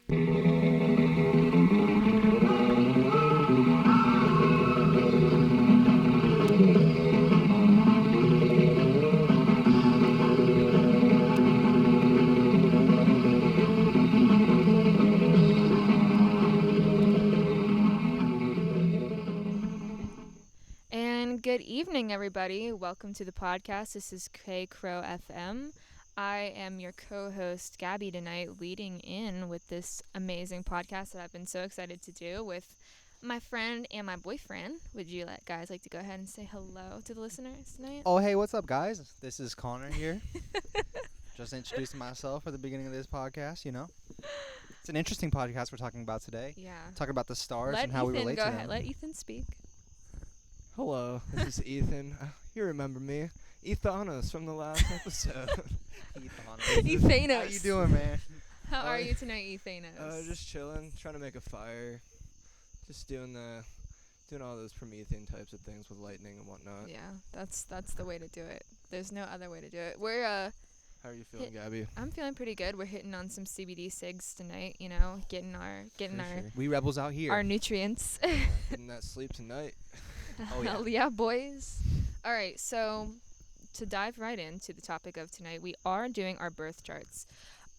And good evening, everybody. Welcome to the podcast. This is KCROW FM. I am your co-host, Gabby, tonight, leading in with this amazing podcast that I've been so excited to do with my friend and my boyfriend. Would you guys like to go ahead and say hello to the listeners tonight? Oh, hey, what's up, guys? This is Connor here. Just introducing myself at the beginning of this podcast, It's an interesting podcast we're talking about today. Yeah. Talking about the stars Let and how we Ethan relate go to ahead. them. Let Ethan speak. Hello, this is Ethan. You remember me. Ethanos from the last episode. Ethanos. How you doing, man? How are you tonight, Ethanos? Just chilling, trying to make a fire. Just doing all those Promethean types of things with lightning and whatnot. Yeah, that's the way to do it. There's no other way to do it. How are you feeling, Gabby? I'm feeling pretty good. We're hitting on some CBD cigs tonight, getting our Sure. We rebels out here. our nutrients. Getting that sleep tonight. Oh, yeah. Hell yeah, boys. All right, so to dive right into the topic of tonight, we are doing our birth charts.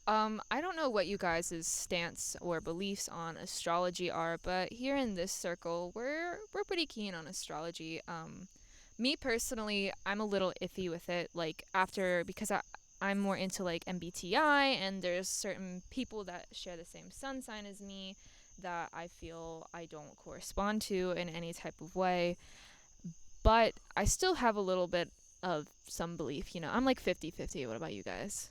I don't know what you guys' stance or beliefs on astrology are, but here in this circle, we're pretty keen on astrology. Me personally, I'm a little iffy with it, because I'm more into MBTI, and there's certain people that share the same sun sign as me that I feel I don't correspond to in any type of way. But I still have a little bit of some belief, I'm 50-50. What about you guys?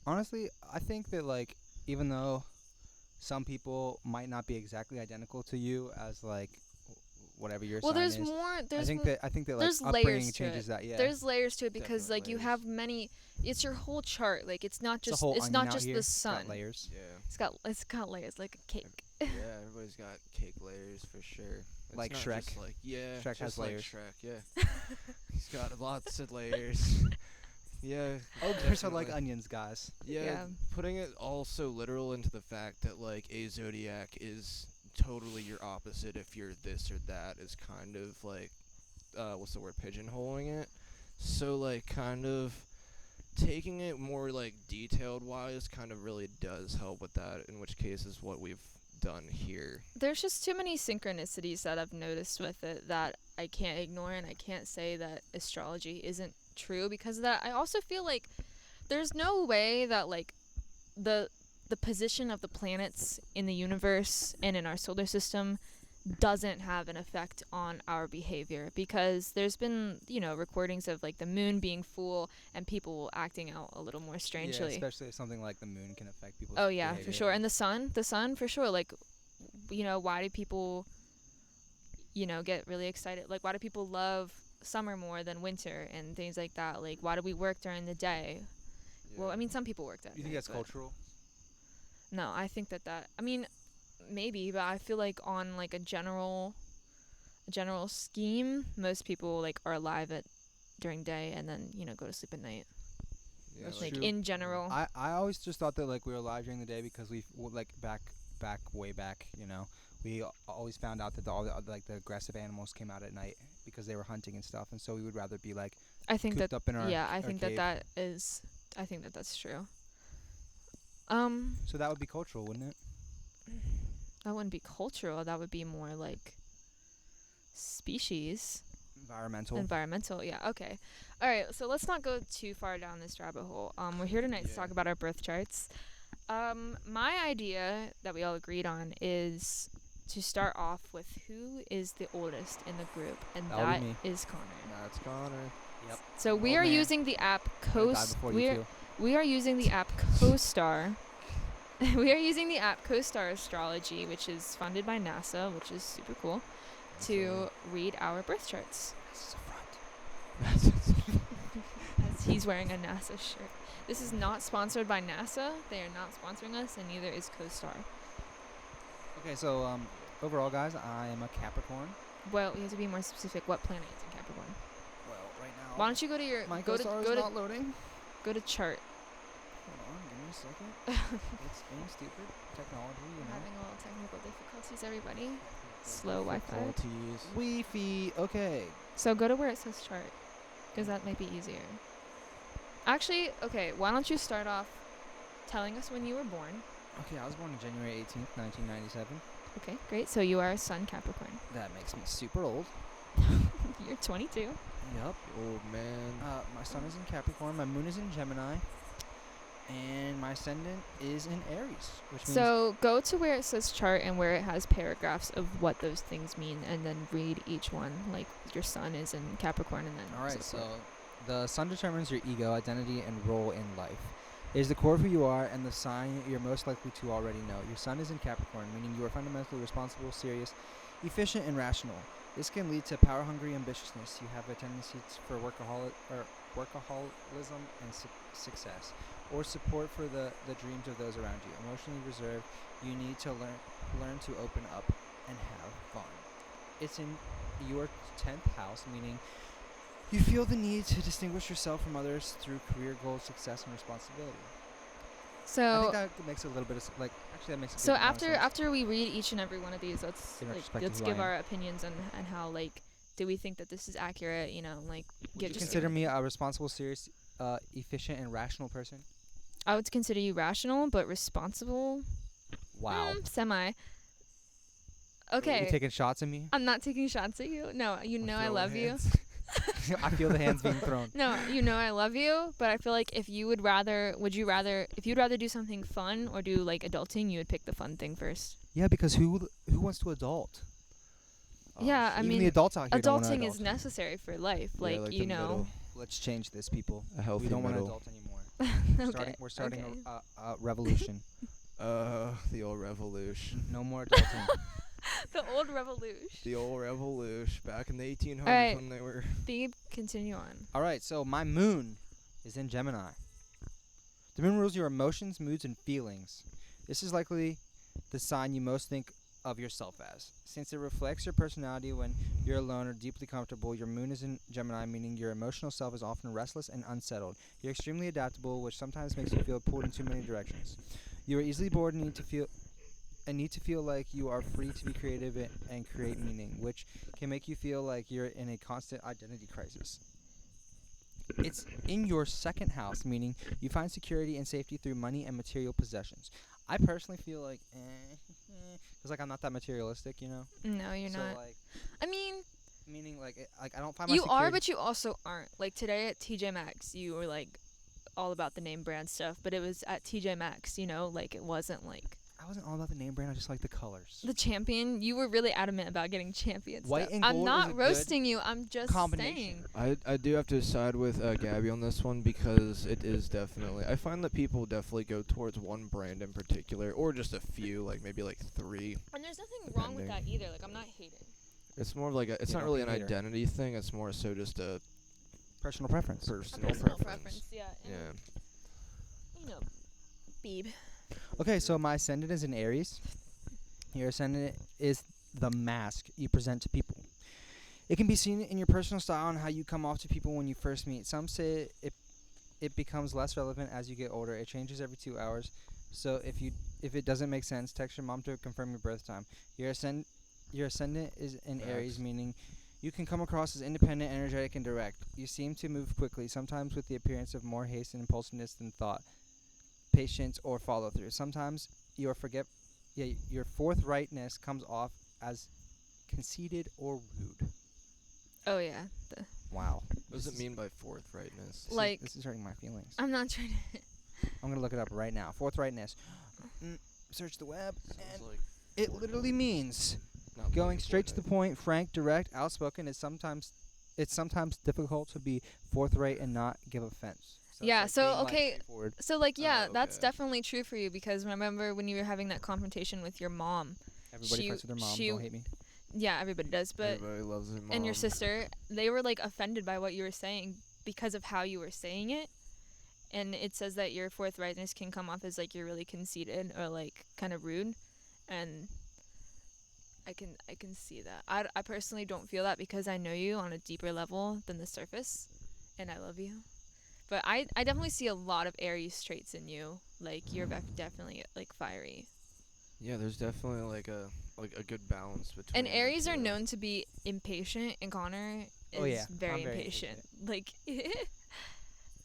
Honestly, I think that, even though some people might not be exactly identical to you as, whatever your sign there's is. more. I think that there's upbringing layers to changes it. that, yeah. There's layers to it because Definitely you layers. have many. It's your whole chart. It's not It's a just. whole It's onion not out just here. the It's got sun. layers. Yeah. It's got layers like a cake. Yeah, everybody's got cake layers for sure. It's Like not Shrek. just yeah, Shrek has just layers. Shrek, yeah. He's got lots of layers. Yeah. Ogres are like definitely. onions, guys. Yeah, putting it all so literal into the fact that a zodiac is totally your opposite if you're this or that is kind of what's the word, pigeonholing it. So kind of taking it more detailed wise kind of really does help with that, in which case is what we've done here. There's just too many synchronicities that I've noticed with it that I can't ignore, and I can't say that astrology isn't true because of that. I also feel like there's no way that the position of the planets in the universe and in our solar system doesn't have an effect on our behavior, because there's been recordings of the moon being full and people acting out a little more strangely. Yeah, especially if something like the moon can affect people's Oh yeah, behavior. for sure. And the sun for sure. Why do people get really excited? Why do people love summer more than winter and things like that? Why do we work during the day? Yeah. Well, I mean, some people work that. You think that's cultural? No, I think that I mean, maybe, but I feel on a general scheme, most people are alive during day and then go to sleep at night. Yeah, True. In general. I always just thought that we were alive during the day because we way back, we always found out that all the the aggressive animals came out at night because they were hunting and stuff, and so we would rather be I think cooped that up in our I our think cave. I think that's true. So that would be cultural, wouldn't it? That wouldn't be cultural. That would be more species. Environmental, yeah, okay. All right, so let's not go too far down this rabbit hole. We're here tonight to talk about our birth charts. My idea that we all agreed on is to start off with who is the oldest in the group, and That'll that be me. is Connor. That's Connor. Yep. So we Old are man. using the app You we are using the app CoStar. We are using the app CoStar Astrology, which is funded by NASA, which is super cool, to read our birth charts. As he's wearing a NASA shirt. This is not sponsored by NASA. They are not sponsoring us, and neither is CoStar. Okay, so overall, guys, I am a Capricorn. Well, you have to be more specific. What planet is in Capricorn? Well, right now, Why don't you go to your my go to CoStar go is to not loading. go to chart? Hold on, give me a second. It's being stupid. Technology, you We're know. having a little technical difficulties, everybody. Slow Wi-Fi. Difficulties. Wi-Fi. Okay. So go to where it says chart, because that might be easier. Actually, okay, why don't you start off telling us when you were born? Okay, I was born on January 18th, 1997. Okay, great. So you are a Sun Capricorn. That makes me super old. You're 22. Yup. Old man. My sun is in Capricorn. My moon is in Gemini. And my ascendant is in Aries, which means So go to where it says chart and where it has paragraphs of what those things mean, and then read each one. Like your sun is in Capricorn, and then. all right. so So the sun determines your ego, identity, and role in life. It is the core of who you are and the sign you're most likely to already know. Your sun is in Capricorn, meaning you are fundamentally responsible, serious, efficient, and rational. This can lead to power-hungry ambitiousness. You have a tendency for workaholism and success, or support for the dreams of those around you. Emotionally reserved, you need to learn to open up and have fun. It's in your 10th house, meaning you feel the need to distinguish yourself from others through career goals, success, and responsibility. I So think that makes a little bit of actually that makes a so good amount of sense. after we read each and every one of these, let's In like retrospect let's of who I give am. our opinions on how like do we think that this is accurate? You know, like Would give you just consider me a responsible, serious, efficient, and rational person? I would consider you rational, but responsible. Wow. Semi. You Okay. taking shots at me? I'm not taking shots at you. No, you know I love you. I feel the hands being thrown. No, you know I love you, but I feel like if you'd rather do something fun or do like adulting, you would pick the fun thing first. Yeah, because who wants to adult? Yeah, I Even mean, the adults out here don't want to adulting is adult. necessary for life. Yeah, Like, like you the know. middle. Let's change this, people. A healthy We don't want to middle. adult anymore. Okay. We're starting okay. a revolution. The old revolution. No more adulting. The old revolution. The old revolution. Back in the 1800s Alright. when they were. Phoebe, continue on. All right, so my moon is in Gemini. The moon rules your emotions, moods, and feelings. This is likely the sign you most think of yourself as. Since it reflects your personality when you're alone or deeply comfortable, your moon is in Gemini, meaning your emotional self is often restless and unsettled. You're extremely adaptable, which sometimes makes you feel pulled in too many directions. You are easily bored and need to feel like you are free to be creative and create meaning, which can make you feel like you're in a constant identity crisis. It's in your second house, meaning you find security and safety through money and material possessions. I personally feel like, because like I'm not that materialistic, you know. No, you're so not. like, I mean, meaning like I don't find my you security. are, but you also aren't. Like today at TJ Maxx, you were like all about the name brand stuff, but it was at TJ Maxx, you know, like it wasn't like I wasn't all about the name brand. I just like the colors. the Champion. You were really adamant about getting Champion White stuff. and I'm gold not is a good roasting you. I'm just combination. saying. I do have to side with Gabby on this one because it is definitely. I find that people definitely go towards one brand in particular, or just a few, like maybe like 3. And there's nothing wrong with that either. Like I'm not hating. It's more of like it's Yeah, not don't really be an a hater. identity thing. It's more so just a Personal preference. personal, Personal preference. Yeah. And, Yeah. You know, Beeb. Okay, so my ascendant is in Aries. Your ascendant is the mask you present to people. It can be seen in your personal style and how you come off to people when you first meet. Some say it becomes less relevant as you get older. It changes every 2 hours. So if it doesn't make sense, text your mom to confirm your birth time. Your ascendant is in Aries, Facts. meaning you can come across as independent, energetic, and direct. You seem to move quickly, sometimes with the appearance of more haste and impulsiveness than thought, patience, or follow through. Sometimes your forthrightness comes off as conceited or rude. Oh yeah. Wow. What does it mean by forthrightness? Like This is hurting my feelings. I'm not trying to. I'm gonna look it up right now. Forthrightness. Search the web, and Sounds like it literally means not going being straight to the point, frank, direct, outspoken. It's sometimes difficult to be forthright and not give offense. So it's Yeah, like so, being, like, okay, straightforward. So like yeah, that's okay. definitely true for you because remember when you were having that confrontation with your mom. Everybody she- fights with their mom. she- Don't hate me. Yeah, everybody does, but Everybody loves their mom. and your sister, they were like offended by what you were saying because of how you were saying it. And it says that your forthrightness can come off as like you're really conceited or like kind of rude, and I can see that. I personally don't feel that because I know you on a deeper level than the surface, and I love you. But I definitely see a lot of Aries traits in you. Like you're definitely like fiery. Yeah, there's definitely like a good balance between And Aries the are two. known to be impatient, and Connor Oh yeah, is very I'm very impatient. Like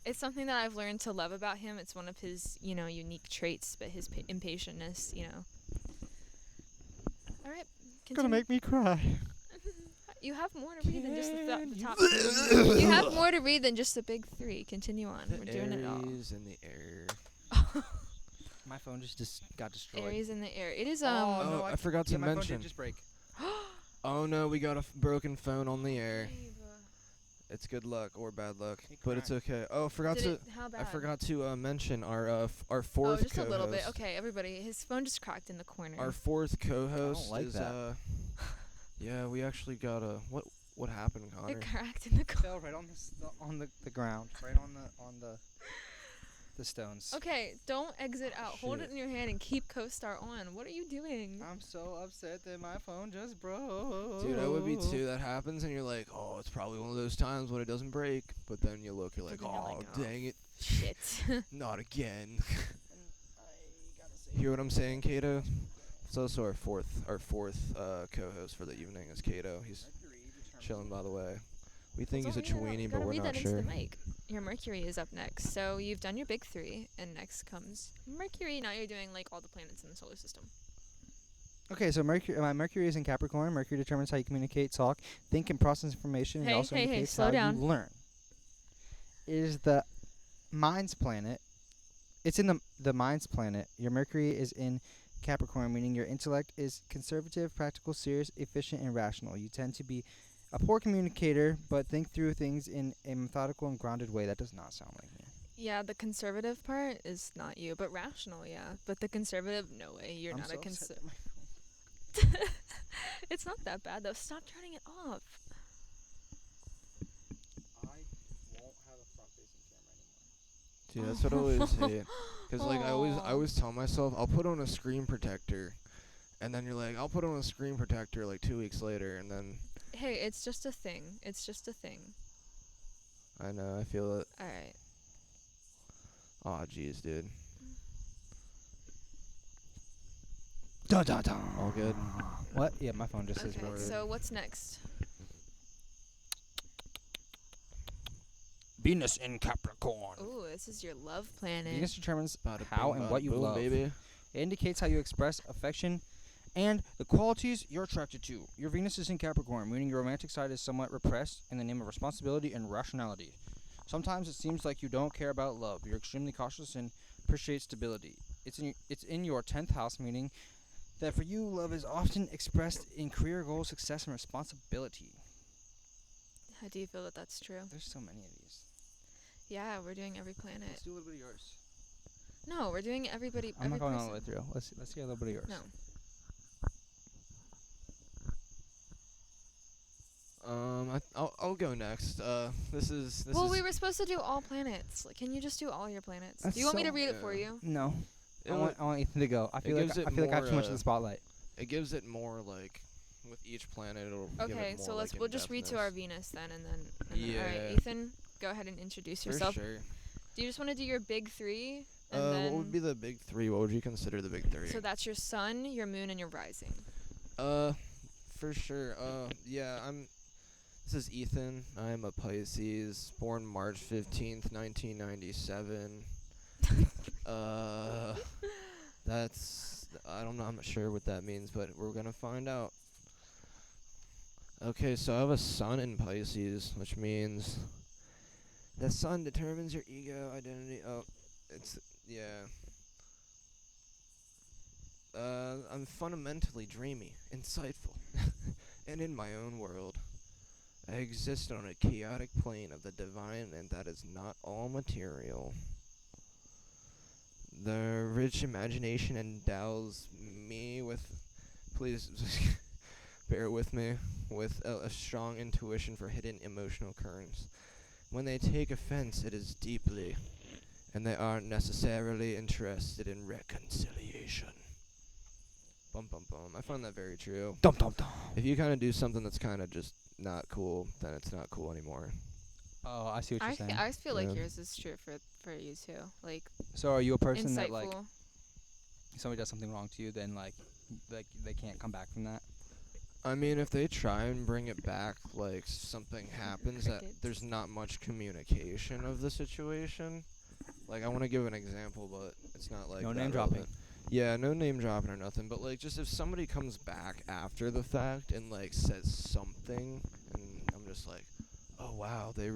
it's something that I've learned to love about him. It's one of his, unique traits, but his impatientness, All right, Gonna continue. make me cry. You have more to read than just the Can top you- three. You have more to read than just the big three. Continue on. The We're doing it all. Aries in the air. My phone just got destroyed. Aries in the air. It is Oh, Oh, no, I forgot to my phone mention. did just break. Oh no, we got a broken phone on the air. Babe. It's good luck or bad luck, He but it's cracked. okay. Oh, How bad? I forgot to mention our Oh, fourth just co-host. a little bit. Okay, everybody. His phone just cracked in the corner. Our fourth co-host like is that. yeah, we actually got a what happened, Connor? It cracked in the corner. Fell right on the ground, right on the stones. Okay, don't exit out. Hold it Shit. in your hand and keep CoStar on. What are you doing? I'm so upset that my phone just broke. Dude, I would be too. That happens, and you're like, oh, it's probably one of those times when it doesn't break. But then you look, you're like, then you're oh, like, oh. dang it, Shit. not again. Hear what I'm saying, Kato? It's also our fourth co-host for the evening is Kato. He's chilling, by the way. We think he's a Chweenie, but we're not Into sure. the mic. Your Mercury is up next. So you've done your big three, and next comes Mercury. Now you're doing like all the planets in the solar system. Okay, so my Mercury is in Capricorn. Mercury determines how you communicate, talk, think, and process information. Hey, it also hey, hey, indicates slow how down. you learn. It is the Mind's planet. It's in the Mind's planet. Your Mercury is in Capricorn, meaning your intellect is conservative, practical, serious, efficient, and rational. You tend to be a poor communicator, but think through things in a methodical and grounded way. That does not sound like me. Yeah, the conservative part is not you, but rational, yeah. But the conservative, no way. You're I'm not so a upset conservative. that my It's not that bad though. Stop turning it off. I won't have a front-facing camera anymore. Dude, that's what I always hate. Cause like I always tell myself I'll put on a screen protector, and then you're like I'll put on a screen protector like 2 weeks later, and then Hey, it's just a thing. It's just a thing. I know I feel it. All right. Aw, jeez, dude. Dun, dun, dun. All good. What? Yeah, my phone just says Okay, word. so what's next? Venus in Capricorn. Ooh, this is your love planet. Venus determines Bada how bing, and bada what you boom, love. baby. It indicates how you express affection and the qualities you're attracted to. Your Venus is in Capricorn, meaning your romantic side is somewhat repressed in the name of responsibility and rationality. Sometimes it seems like you don't care about love. You're extremely cautious and appreciate stability. It's in your 10th house, meaning that for you, love is often expressed in career goals, success, and responsibility. How do you feel that that's true? There's so many of these. Yeah, we're doing every planet. Let's do a little bit of yours. No, we're doing everybody. I'm every not going all person. the way through. Let's hear a little bit of yours. No. I'll go next. This is Well, we were supposed to do all planets. Like, can you just do all your planets? That's Do you want me so- to read it for Yeah. you? No. It I want Ethan to go. I feel gives it like I have too more, much of the spotlight. It gives it more like with each planet. It'll give Okay, it more, so like, we'll just read to our in-depthness. Venus then, and then. All Yeah. right, Ethan, go ahead and introduce For yourself. sure. Do you just want to do your big three? And What then, would be the big three? What would you consider the big three? So that's your sun, your moon, and your rising. For sure. Yeah, This is Ethan. I am a Pisces, born March 15th, 1997. I don't know. I'm not sure what that means, but we're gonna find out. Okay, so I have a sun in Pisces, which means the sun determines your ego, identity. Oh, yeah. I'm fundamentally dreamy, insightful, and in my own world. I exist on a chaotic plane of the divine, and that is not all material. The rich imagination endows me with, please bear with me, with a strong intuition for hidden emotional currents. When they take offense, it is deeply, and they aren't necessarily interested in reconciliation. Bum bum bum. I find that very true. Dum dum dum. If you kind of do something that's kind of just not cool, then it's not cool anymore. Oh, I see what you're saying. I feel like Yeah. yours is true for you too. Like So are you a person that like insightful. if somebody does something wrong to you, then like they can't come back from that? I mean, if they try and bring it back, like something happens that Crickets. there's not much communication of the situation. Like I want to give an example, but it's not like No that name dropping. relevant. Yeah, no name dropping or nothing, but like just if somebody comes back after the fact and like says something, and I'm just like, oh wow, they're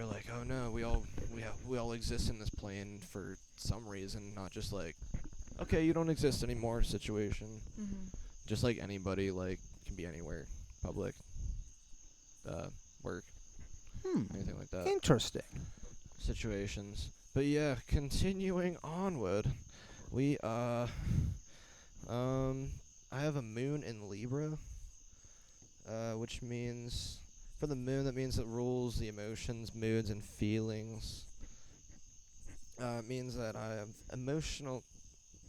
like, oh no, we all exist in this plane for some reason, not just like, okay, you don't exist anymore situation. Mhm. Just like anybody, like can be anywhere, public, work, anything like that. Interesting. Situations. But yeah, continuing onward, we I have a moon in Libra, which means for the moon that means it rules the emotions, moods, and feelings. It means that I have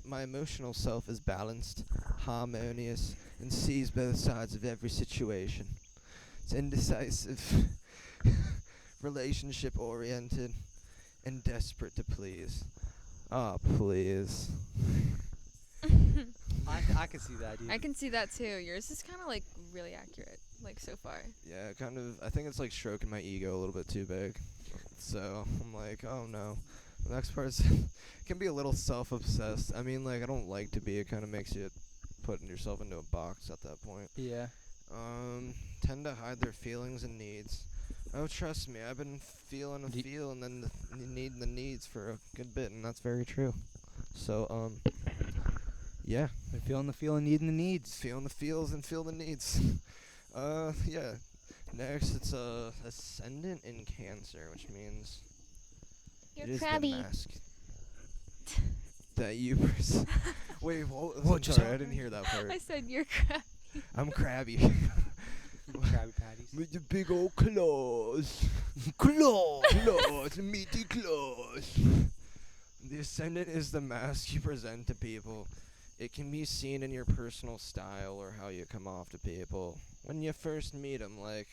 my emotional self is balanced, harmonious, and sees both sides of every situation. It's indecisive, relationship oriented, and desperate to please. Ah, please. I can see that, dude. I can see that too. Yours is kind of like really accurate, like so far. Yeah, kind of. I think it's like stroking my ego a little bit too big. So I'm like, oh no. The next part's can be a little self-obsessed. I mean, like I don't like to be. It kind of makes you putting yourself into a box at that point. Yeah. Tend to hide their feelings and needs. Oh, trust me, I've been feeling Do- and then needing the needs for a good bit, and that's very true. So, yeah, Been feeling the feel and needing the needs. feeling the feels and feel the needs. Yeah. Next, it's ascendant in Cancer, which means You're it is crabby. the mask that you Wait, What'd I'm you sorry, say? I didn't hear that part. I said you're crabby. I'm crabby. Krabby Patties. With the big old claws. Claw. Claws, meaty claws. The ascendant is the mask you present to people. It can be seen in your personal style or how you come off to people. When you first meet them, like,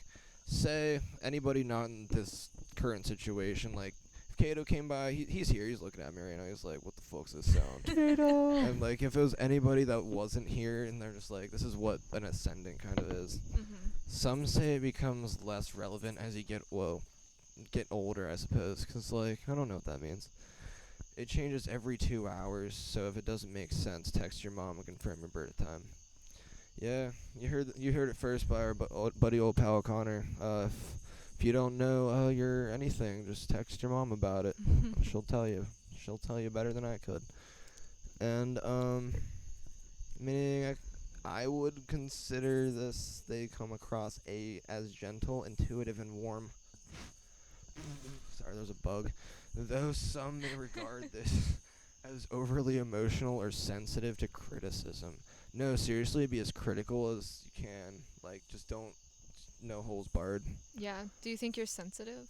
say, anybody not in this current situation, like, if Kato came by, he's here, he's looking at me right now, he's like, what the fuck's this sound? Kato. And, like, if it was anybody that wasn't here and they're just like, this is what an ascendant kind of is. Mhm. Some say it becomes less relevant as you get older, I suppose, 'cause like I don't know what that means. It changes every 2 hours, so if it doesn't make sense, text your mom and confirm your birth time. Yeah, you heard it first by our buddy old pal Connor. If you don't know you're anything, just text your mom about it. She'll tell you. She'll tell you better than I could. And meaning I would consider this, they come across as gentle, intuitive, and warm. Sorry, there's a bug. Though some may regard this as overly emotional or sensitive to criticism. No, seriously, be as critical as you can. Like, just don't, no holes barred. Yeah. Do you think you're sensitive?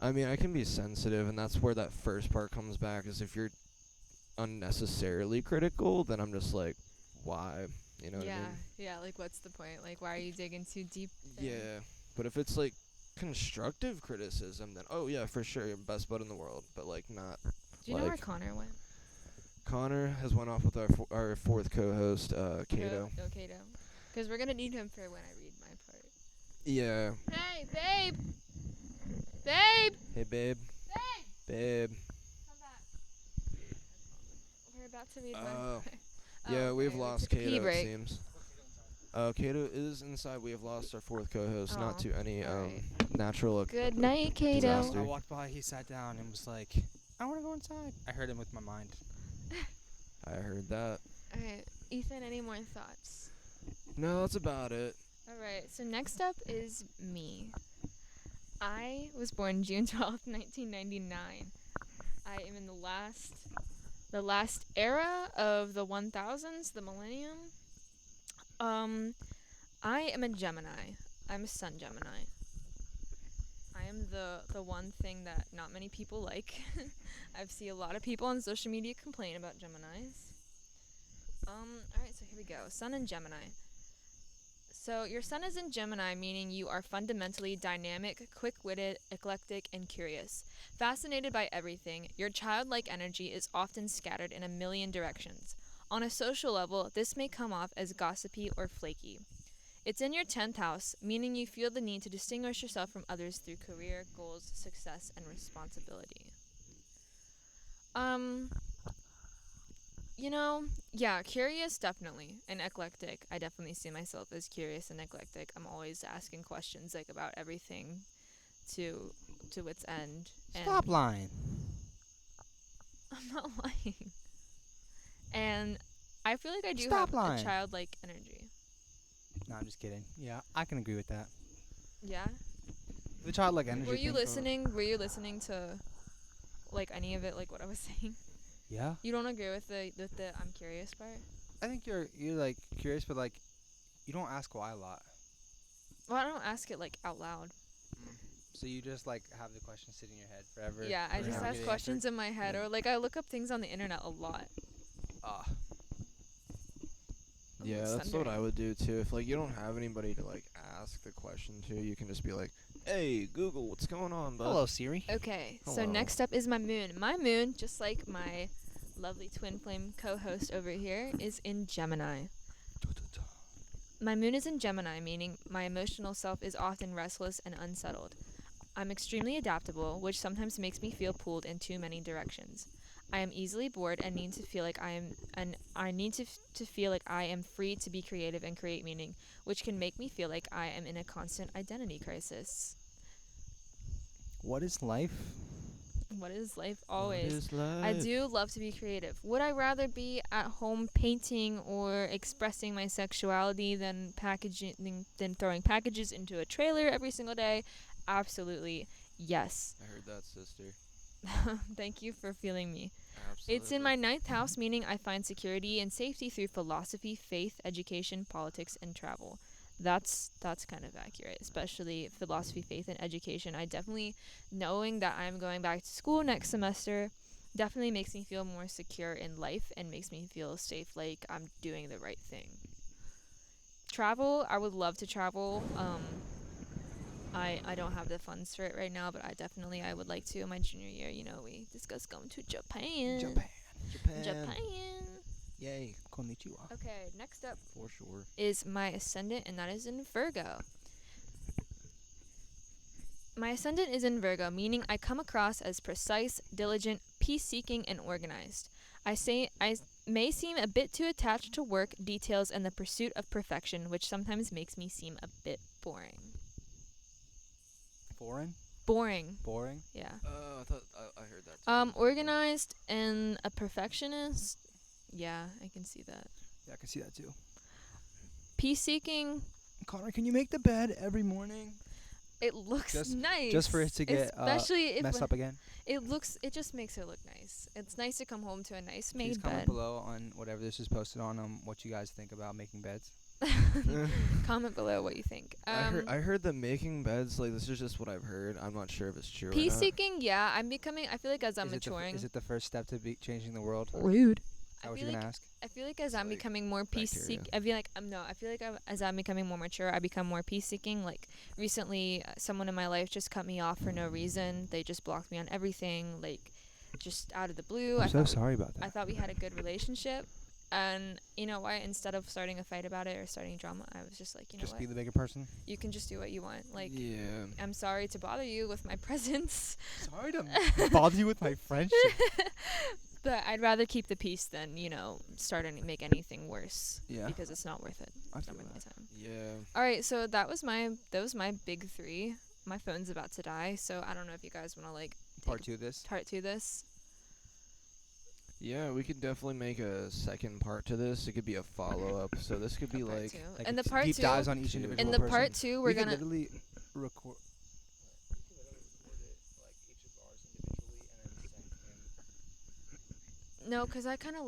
I mean, I can be sensitive, and that's where that first part comes back, is if you're unnecessarily critical, then I'm just like, why? You know what I mean? Yeah. Like, what's the point? Like, why are you digging too deep? there? Yeah, but if it's like constructive criticism, then oh yeah, for sure, you're best bud in the world. But like not. Do you know where like- Connor went? Connor has went off with our fourth co-host, Kato. Oh, Kato. Because we're gonna need him for when I read my part. Yeah. Hey, babe. Babe. Hey, babe. Babe. Babe. Come back. We're about to read my Oh. part. Yeah, Oh, we've okay, we lost took a pee Kato. It break. seems. Kato is inside. We have lost our fourth co-host, not Oh, to any alright. natural. Good night, Kato. disaster. I walked by, he sat down and was like, I want to go inside. I heard him with my mind. I heard that. Alright, Ethan, any more thoughts? No, that's about it. Alright, so next up is me. I was born June 12th, 1999. I am in the last era of the 1000s, the millennium. I am a Gemini. I'm a Sun Gemini. I am the one thing that not many people like. I've seen a lot of people on social media complain about Geminis. Alright, so here we go. Sun and Gemini. So your sun is in Gemini, meaning you are fundamentally dynamic, quick-witted, eclectic, and curious. Fascinated by everything, your childlike energy is often scattered in a million directions. On a social level, this may come off as gossipy or flaky. It's in your 10th house, meaning you feel the need to distinguish yourself from others through career, goals, success, and responsibility. Um, yeah, curious definitely, and eclectic. I definitely see myself as curious and eclectic. I'm always asking questions like about everything to its end. Stop And lying. I'm not lying. And I feel like I do Stop have lying. a childlike energy. No, I'm just kidding. Yeah, I can agree with that. Yeah. The childlike energy. Were you thing. listening? Were you listening to like any of it, like what I was saying? Yeah. You don't agree with the I'm curious part? I think you're like curious, but like you don't ask why a lot. Well, I don't ask it like out loud. So you just like have the question sitting in your head forever. Yeah, I and just never ask get it questions answered? in my head, or like I look up things on the internet a lot. Ah. Oh, Yeah, it's that's what thundering. I would do too. If like you don't have anybody to like ask the question to, you can just be like, "Hey, Google, what's going on, bud?" Hello, Siri. Okay, so Hello. next up is my moon. My moon, just like my lovely twin flame co-host over here, is in Gemini. My moon is in Gemini, meaning my emotional self is often restless and unsettled. I'm extremely adaptable, which sometimes makes me feel pulled in too many directions. I am easily bored and need to feel like I need to feel like I am free to be creative and create meaning, which can make me feel like I am in a constant identity crisis. What is life? What is life What always? is life? I do love to be creative. Would I rather be at home painting or expressing my sexuality than throwing packages into a trailer every single day? Absolutely. Yes. I heard that, sister. Thank you for feeling me. Absolutely. It's in my 9th house, meaning I find security and safety through philosophy, faith, education, politics, and travel. That's kind of accurate, especially philosophy, faith, and education. I definitely, knowing that I'm going back to school next semester, definitely makes me feel more secure in life and makes me feel safe, like I'm doing the right thing. Travel, I would love to travel. I don't have the funds for it right now, but I would like to in my junior year. We discussed going to Japan. Japan. Yay. Konnichiwa. Okay, next up For sure. is my ascendant, and that is in Virgo. My ascendant is in Virgo, meaning I come across as precise, diligent, peace-seeking, and organized. I may seem a bit too attached to work, details, and the pursuit of perfection, which sometimes makes me seem a bit boring. Foreign? Boring. Boring? Yeah. I thought I heard that. Too. Organized and a perfectionist. Yeah, I can see that. Yeah, I can see that too. Peace-seeking. Connor, can you make the bed every morning? It looks nice. Just for it to get especially if messed up again? it just makes it look nice. It's nice to come home to a nice Please made comment bed. below on whatever this is posted on what you guys think about making beds. Comment below what you think. I heard that making beds, like, this is just what I've heard. I'm not sure if it's true. Peace or not. seeking, yeah. I feel like as I'm Is maturing. it the first step to be changing the world? Is Rude. that what you're gonna ask? I feel like as It's I'm like becoming more peace bacteria. seeking, I feel like as I'm becoming more mature, I become more peace seeking. Like recently, someone in my life just cut me off for no reason. They just blocked me on everything, like just out of the blue. I'm so sorry about I that. thought we had a good relationship, and you know what? Instead of starting a fight about it or starting drama, I was just like, Just be the bigger person. you can just do what you want. Like, Yeah. I'm sorry to bother you with my presence, Sorry to bother you with my friendship. but I'd rather keep the peace than start and make anything worse. Yeah. Because it's not worth it. I It's feel not worth my that. time. Yeah. All right, so that was my big three. My phone's about to die, so I don't know if you guys want to like Part 2 of this. part to this. Yeah, we could definitely make a second part to this. It could be a follow-up. So this could be Part like... two. Like And the it's part deep two, dives on each In individual in the person. part two, we we're could gonna. literally record. We could literally record it like each of ours individually and then send him. No, because I kind of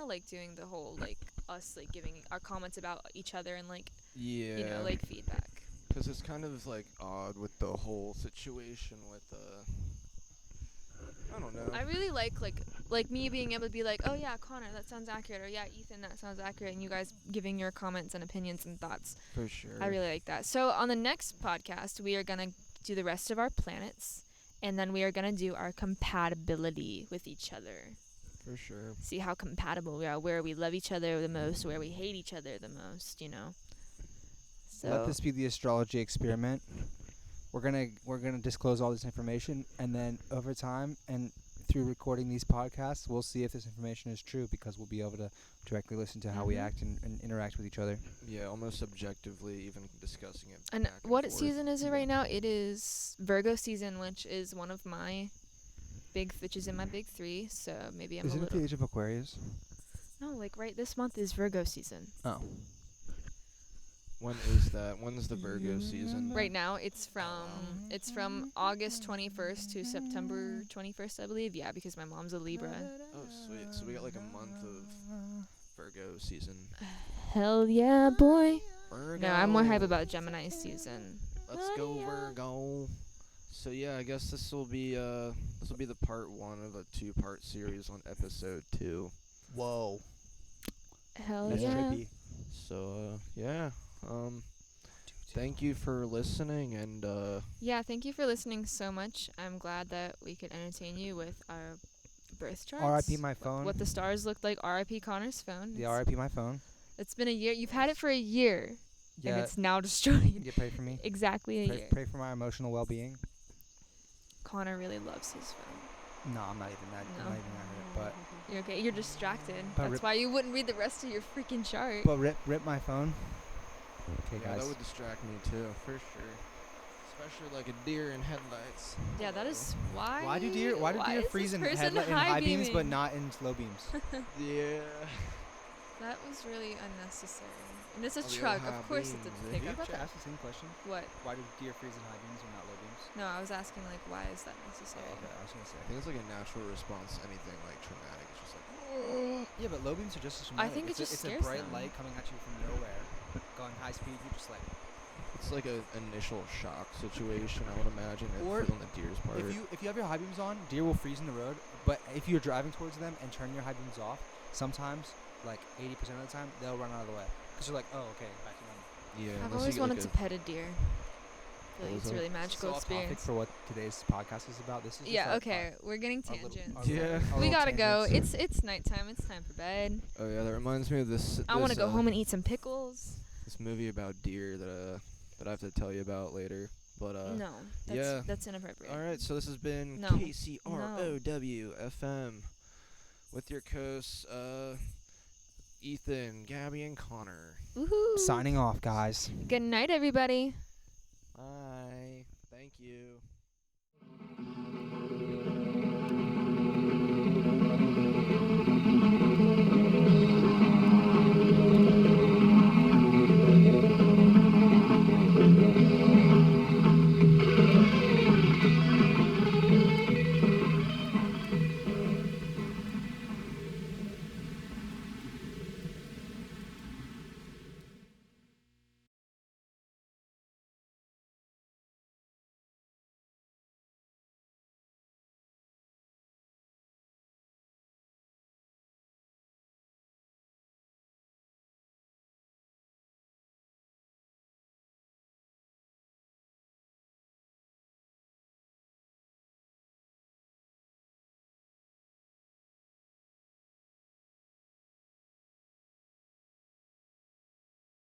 like doing the whole like us like giving our comments about each other and like Yeah. like feedback. Because it's kind of like odd with the whole situation with I don't know. I really like like me being able to be like, oh yeah, Connor, that sounds accurate, or yeah, Ethan, that sounds accurate, and you guys giving your comments and opinions and thoughts. For sure. I really like that. So on the next podcast, we are gonna do the rest of our planets, and then we are gonna do our compatibility with each other. For sure. See how compatible we are, where we love each other the most, where we hate each other the most, you know. So Let this be the astrology experiment. We're gonna disclose all this information, and then over time and through recording these podcasts, we'll see if this information is true, because we'll be able to directly listen to how we act and interact with each other. Yeah, almost subjectively, even discussing it. And back what forth. season is it right now? It is Virgo season, which is one of my which is in my big 3. So maybe I'm Isn't a it the little. age of Aquarius? No, like right this month is Virgo season. Oh. When is that? When's the Virgo season? Right now, it's from August 21st to September 21st, I believe. Yeah, because my mom's a Libra. Oh, sweet. So we got like a month of Virgo season. Hell yeah, boy. Virgo. No, I'm more hype about Gemini season. Let's go Virgo. So yeah, I guess this will be the part 1 of a 2-part series on episode 2. Whoa. Hell That's yeah. trippy. So yeah. Thank you for listening, and Yeah, thank you for listening so much. I'm glad that we could entertain you with our birth charts. R.I.P. my phone. What the stars looked like. R.I.P. Connor's phone. The R.I.P. my phone. It's been a year. You've had it for a year, and Yeah. it's now destroyed. You pray for me. Exactly a year. Pray for my emotional well-being. Connor really loves his phone. No, I'm not even that. No. I'm not even that hurt. You're okay. You're distracted. But That's rip- why you wouldn't read the rest of your freaking chart. But rip my phone. Okay, yeah, guys. that would distract me too, for sure. Especially like a deer in headlights. Yeah, that is why. Why do deer is this freeze in person in high beams but beaming? not in low beams? Yeah. That was really unnecessary. And it's a Oh, the truck. old high Of course, it's beams, a eh? Are you pickup about to truck. ask the same question? What? Why do deer freeze in high beams or not low beams? No, I was asking like, why is that necessary? Okay, I was gonna say. I think it's like a natural response to anything like traumatic. It's just like, Yeah, but low beams are just as I traumatic. think it just it's scares a bright them. light coming at you from nowhere, going high speed. You just like. it's like a initial shock situation. I would imagine it Or on the deer's part. If you have your high beams on, deer will freeze in the road. But if you're driving towards them and turn your high beams off, sometimes, like 80% of the time, they'll run out of the way because they're like, oh, okay, back to normal. yeah, I've unless always you get, wanted to like, pet a deer. I feel like it's a Also- really This is magical all topic experience. for what today's podcast is about. This is just Yeah. like Okay. We're getting our little- tangents. our Yeah. little- our We little gotta go. tangents. It's nighttime. It's time for bed. Oh yeah, that reminds me of this. I want to this, go home and eat some pickles. This movie about deer that I have to tell you about later. But No, yeah. that's inappropriate. All right, so this has been No. KCROW FM with your hosts Ethan, Gabby, and Connor. Woohoo! Signing off, guys. Good night, everybody. Bye. Thank you.